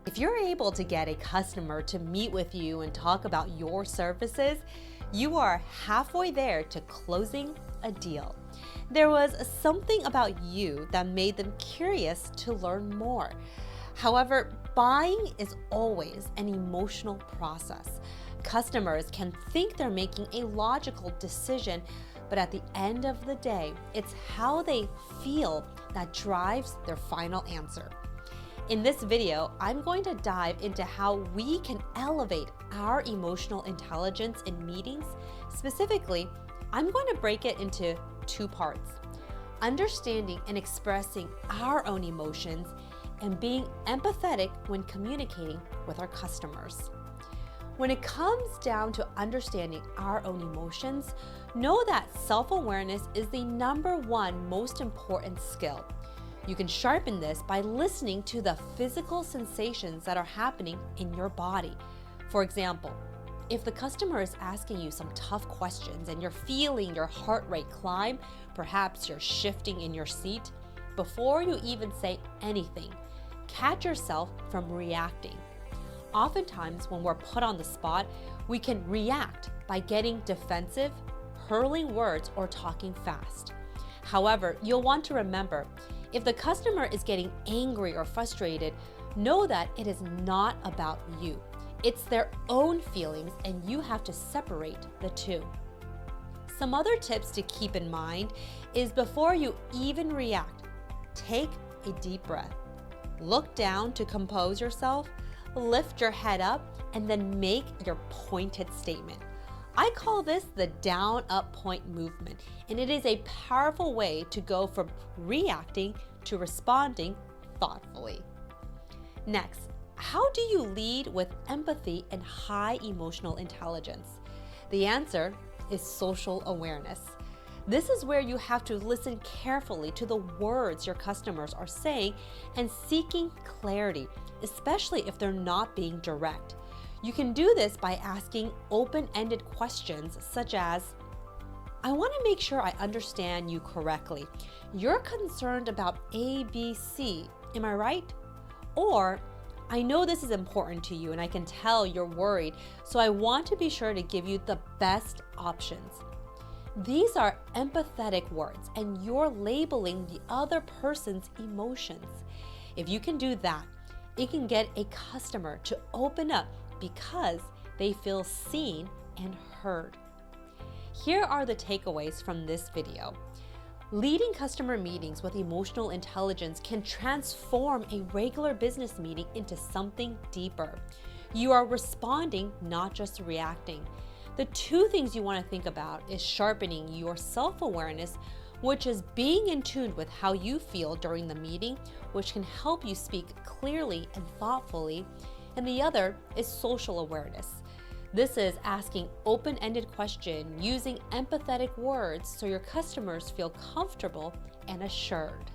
If you're able to get a customer to meet with you and talk about your services, you are halfway there to closing a deal. There was something about you that made them curious to learn more. However, buying is always an emotional process. Customers can think they're making a logical decision, but at the end of the day, it's how they feel that drives their final answer. In this video, I'm going to dive into how we can elevate our emotional intelligence in meetings. Specifically, I'm going to break it into two parts: understanding and expressing our own emotions, and being empathetic when communicating with our customers. When it comes down to understanding our own emotions, know that self-awareness is the #1 most important skill. You can sharpen this by listening to the physical sensations that are happening in your body. For example, if the customer is asking you some tough questions and you're feeling your heart rate climb, perhaps you're shifting in your seat, before you even say anything, catch yourself from reacting. Oftentimes, when we're put on the spot, we can react by getting defensive, hurling words, or talking fast. However, you'll want to remember, if the customer is getting angry or frustrated, know that it is not about you. It's their own feelings, and you have to separate the two. Some other tips to keep in mind is before you even react, take a deep breath. Look down to compose yourself, lift your head up, and then make your pointed statement. I call this the down-up point movement, and it is a powerful way to go from reacting to responding thoughtfully. Next, how do you lead with empathy and high emotional intelligence? The answer is social awareness. This is where you have to listen carefully to the words your customers are saying and seeking clarity, especially if they're not being direct. You can do this by asking open-ended questions such as, I want to make sure I understand you correctly. You're concerned about ABC, am I right? Or, I know this is important to you and I can tell you're worried, so I want to be sure to give you the best options. These are empathetic words, and you're labeling the other person's emotions. If you can do that, it can get a customer to open up because they feel seen and heard. Here are the takeaways from this video. Leading customer meetings with emotional intelligence can transform a regular business meeting into something deeper. You are responding, not just reacting. The two things you want to think about is sharpening your self-awareness, which is being in tune with how you feel during the meeting, which can help you speak clearly and thoughtfully. And the other is social awareness. This is asking open-ended questions using empathetic words so your customers feel comfortable and assured.